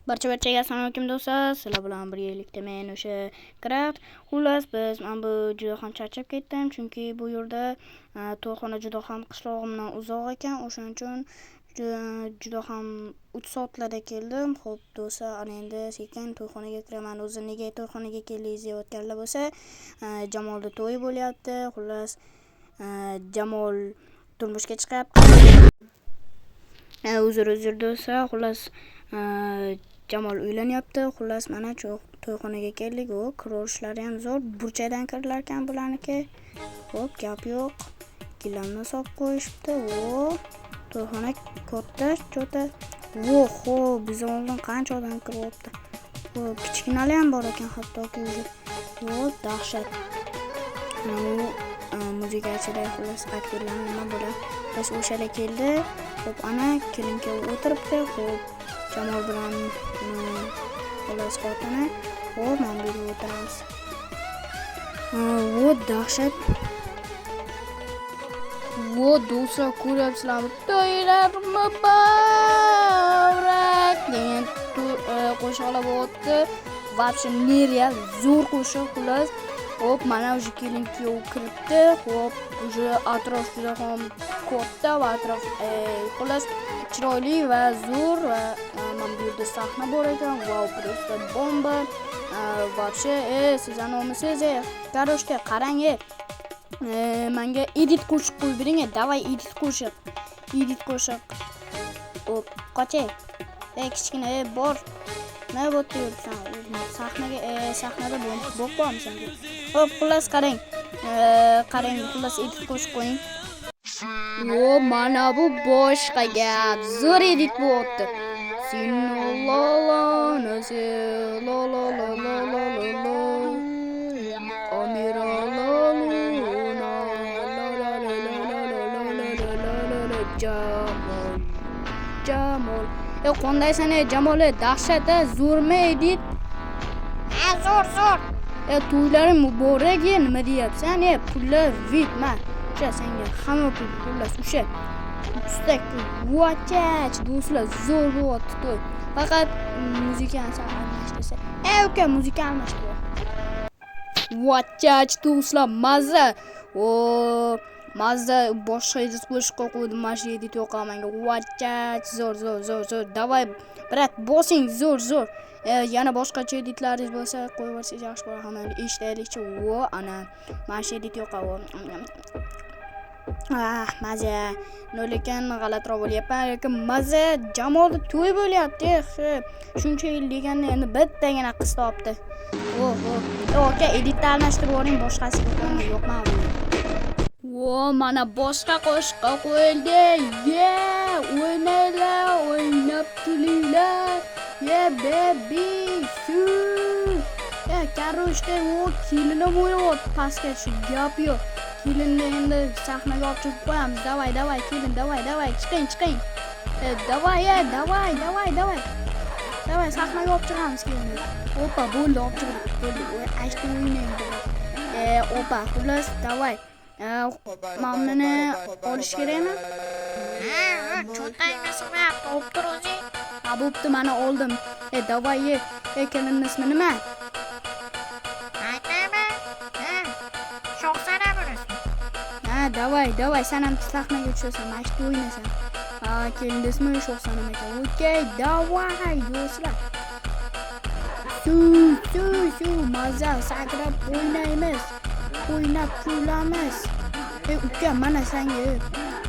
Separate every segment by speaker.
Speaker 1: Barchaga assalomu alaykum do'stlar. Sizlar bilan birgalikda men o'sha Craft. Xullas men bu juda ham charchab ketdim, chunki bu yerda to'yxona juda ham qishlog'imdan uzoq ekan. O'shaning uchun juda ham 3 soatlarda keldim. Xo'p do'stlar, ana endi sekin to'yxonaga kiraman. O'zi nega to'yxonaga keldingiz deyotganlar bo'lsa, Jamolda to'yi bo'lyapti. Xullas Jamol turmushga chiqyapti. Uzr do'stlar, xullas Jamol uylanyapti. Xullas mana shu to'yxonaga keldik. O, kirishlari ham zo'r. Burchakdan kirlar ekan bularniki. Xo'p, gap yo'q. Gilamni solib qo'yishibdi. O, to'yxona katta, cho'ta. Voho, biz oldin qancha odam kiryapti. Xo'p, kichkinalar ham bor ekan, hattoki. Xo'p, dahshat. Muzikachilar, xullas aktyorlar nima bo'ladi? Biz o'shala keldi. Xo'p, ana kelinga o'tiribdi. Xo'p, Jamol bilan xullas xotini. Xo'p, men bu yerga o'tiramiz. Vo, dahshat. Vo, do'stlar, ko'ryapsizlarmi? To'ylar muborak degan qo'shiqlar bo'lyapti. Вообще nereal zo'r qo'shiq, xullas. Xo'p, mana o'sha kelin kuyov kiribdi. Xo'p, o'sha atrof juda ham katta va atrof xullas chiroyli va zo'r va mana bu yerda sahna bor ekan. Wow, просто bomba. Вообще, siz anomisiz, Karoshka, qarang, menga edit qo'shiq qo'yib bering, davay edit qo'shiq. Edit qo'shiq. Xo'p, qochay. Kichkina bor. Nima bo'pti yursan? Sahnada bo'pmisan. Xo'p, xullas qarang. Xullas edit qo'shib qo'ying. Yo, mana bu boshqa gap. Zo'r edit bo'pti. Jamol. Qandaysan Jamol? Dahshat, zo'rmi edit? Zo'r. To'ylaring muborak, nima deyapsan? Pullar vitma. O'sha senga hamma pul xullas o'sha. Ustak vochach do'stlar, zo'r bo'lyapti to'y. Faqat muzikani almashtirsa. Uka, muzika almashtir. Vochach do'stlar, mazza. Mazza boshqa edit qo'shib qo'ydim. Mana shu edit yo'q menga. Vochach, zo'r. Davay, brat, bosing, zo'r. Yana boshqacha editlaringiz bo'lsa qo'yib yuborsangiz yaxshi bo'ladi. Hamma eshitaylikchi. Ana mana shu edit yo'q. Maza. Lekin g'alatiroq bo'lyapman. Lekin maza, Jamolda to'y bo'lyapti. Shuncha yil deganda endi bittagina qiz topdi. Aka, editni almashtirib yuboring, boshqasiga qo'ying, yo'qman. Mana boshqa qo'shiqqa qo'yildi. O'ynaylar, o'ynab kulinglar. Baby, shu. Karoshda kelini bo'lyapti, pastga shu gap yo'q. Kelinni endi sahnaga olib chiqib qo'yamiz. Davay, kelin, davay, chiqing. Davay. Davay, sahnaga olib chiqamiz kelinni. Opa, bo'ldi, olib chiqdik. Bo'ldi, ashta o'ynaydi. Opa, xullas, davay. Mamnuni olish kerakmi? Cho'ntagimni olib tur o'zing. Bo'pti, mana oldim. Davay, kelinning ismi nima? Davay, sen ham sahnaga tushasan, mashq o'ynasan. Keling desmi sho'xsanam ekan. Okey, davay do'stlar. Shu, maza sakrab o'ynaymiz. O'ynab kulamiz. Uka, mana senga.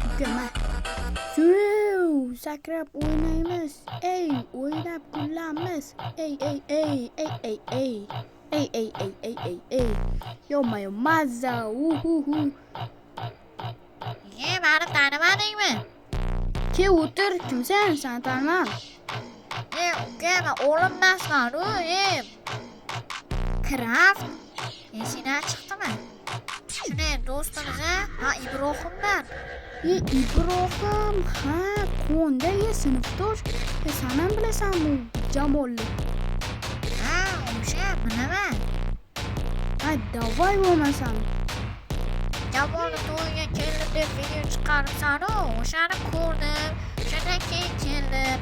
Speaker 1: Uka, mana. Shu, sakrab o'ynaymiz. O'ynab kulamiz. Yo, maza.
Speaker 2: Meni tanimadingmi?
Speaker 1: Ke o'tir, kimsan? Seni taniman.
Speaker 2: Uka, men o'g'lim emasman, Craft. Esidan chiqdimi? Shuni do'stimiz, Ibrohimdan.
Speaker 1: Ibrohim, qo'nda sinfdosh. Sen ham bilasan bu Jamolni.
Speaker 2: O'sha bilaman.
Speaker 1: Davay bo'lmasam.
Speaker 2: Jamolni to'yiga keldim deb video chiqaribsan, o'shani ko'rdim. Shundan keyin keldim.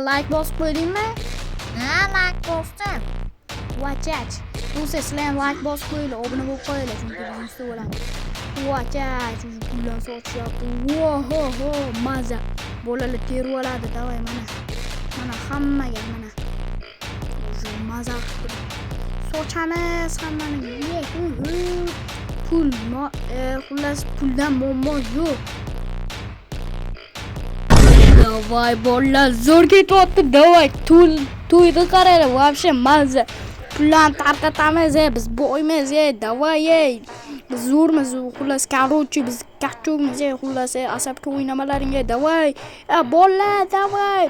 Speaker 1: Like bosib qo'ydingmi?
Speaker 2: like do'stim.
Speaker 1: Vachach. Do'stlar sizlar ham like bosib qo'yinglar, obuna bo'lib qo'yinglar, chunki birinchisi bo'lamiz. Vachach, puldan sochyapti. Voho, maza. Bolalar terib oladi, davay mana. Mana hammaga mana. O'sha maza qilib sochamiz hammani. Pul, xullas puldan muammo yo'q. Davay bolalar zo'r ketyapti, davay. To'yni qaranglar, вообще maza. Pullarni tarqatamiz, biz boymiz, davay. Biz zo'rmiz, xullas короче, biz kachchukmiz, xullas asabga o'ynamalaringga, davay. Bolalar, davay.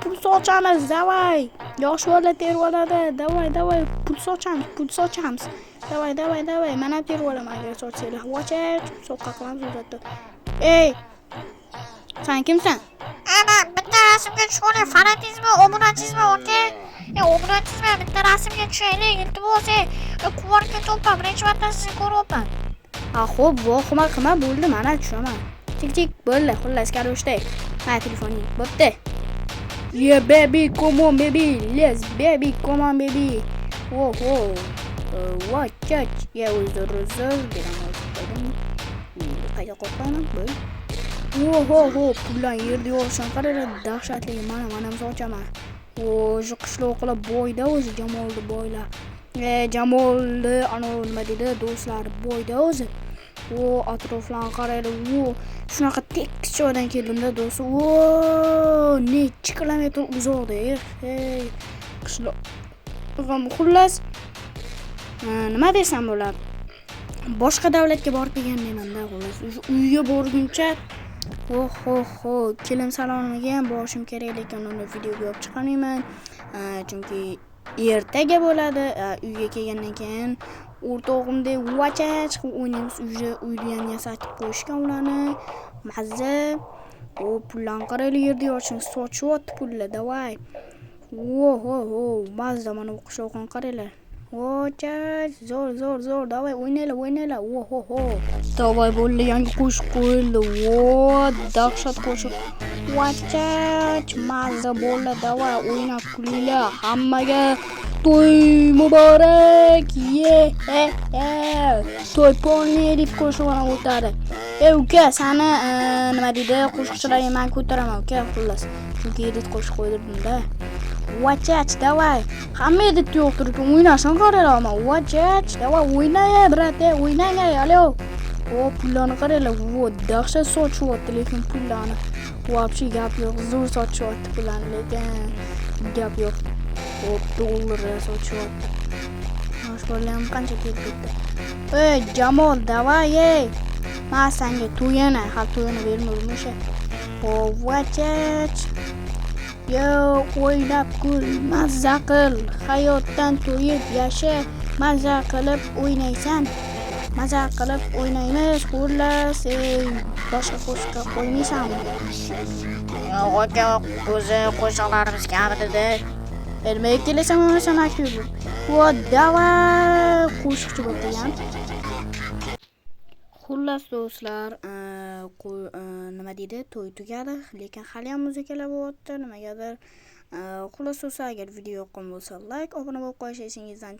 Speaker 1: Pul sochamiz, davay. Yosh bola terib oladi, davay. Pul sochamiz. Davay. Mana terib olaman agar sochsanglar. Vocha, so'qqa qilamiz o'zatda. Ey! Sen kimsan?
Speaker 2: Ana bitta rasmga tushib fanatizmi, obunachizmi, okey? Obunachizmi bitta rasmga tushaylik, iltimos. Quvonchga to'pam, birinchi marta sizni ko'ryapman.
Speaker 1: Xo'p, vohima qilma, bo'ldi, mana tushaman. Tik, bo'ldi, xullas karoshtay. Mana telefoning, bo'pti. Yeah, baby, come on, baby. Let's, baby, come on, baby. Whoa. Watch out. Yeah, o'zir. Qayga qo'rqaman, bo'ldi. Ho, pullar yerda yo'qsan, qaranglar, dahshatli. Mana sochaman. O'sha qishloq qilib boyda o'zi Jamolni boylar. Jamolni nima dedi, do'stlar boyda o'zi. Atroflarni qaraylar. Shunaqa tekis joydan keldimda do'stlar. Necha kilometr uzoqda. Qishloq. Xullas, nima desam bo'ladi? Boshqa davlatga borib kelganman-da, xullas. Uyga borguncha kelim saloniga ham borishim kerak, lekin uni videoga olib chiqamayman. Chunki ertaga bo'ladi. Uyga kelgandan keyin o'rtog'imdek vachach o'ynaymiz. Uyni ham yasatib qo'yishgan ularni. Mazza. Pullarni qaraylar, yerda yoshini sochyapti pullar, davay. Mazza mana bu qishloqni qaraylar. Vachach, zo'r, davay o'ynaylar. Davay bo'ldi, yangi qo'shiq qo'yildi. Dahshat qo'shiq. Vachach, mazza bo'ldi, davay o'ynab kulinglar. Hammaga to'y muborak. To'y polniy deb qo'shig'ini o'tadi. Uka, sani nima deydi, qo'shiqchilarga men ko'taraman, uka, xullas. Chunki edit qo'shiq qo'ydirdim-da. Vachach, davay. Hamma edit yo'qtirib o'ynashni qarayman. Vachach, davay o'ynay, brate, o'ynang, alo. Pullarni qaraylar. Dahshat sochyapti, lekin pullarni. Вообще gap yo'q. Zo'r sochyapti pullarni, lekin gap yo'q. Dollar sochyapti. Yosh bolalar ham qancha ketdi. Jamol, davay. Men senga to'yini bermadim o'sha. Vachach. Yo, o'ynab kul, mazza qil, hayotdan to'yib yasha, mazza qilib o'ynaysan. Mazza qilib o'ynaymiz, xullas, boshqa qo'shiqqa qo'ymaysanmi?
Speaker 2: Aka, o'zi qo'shiqlarimiz kamida.
Speaker 1: Nima kelasan, mana sen aktiv bo'l. Davay, qo'shiqchi bo'lgan. Xullas do'stlar, nima deydi, to'y tugadi, lekin hali ham muzikalar bo'lyapti, nimagadir. Xullas do'stlar, agar video yoqqan bo'lsa, like, obuna bo'lib qo'yishingizdan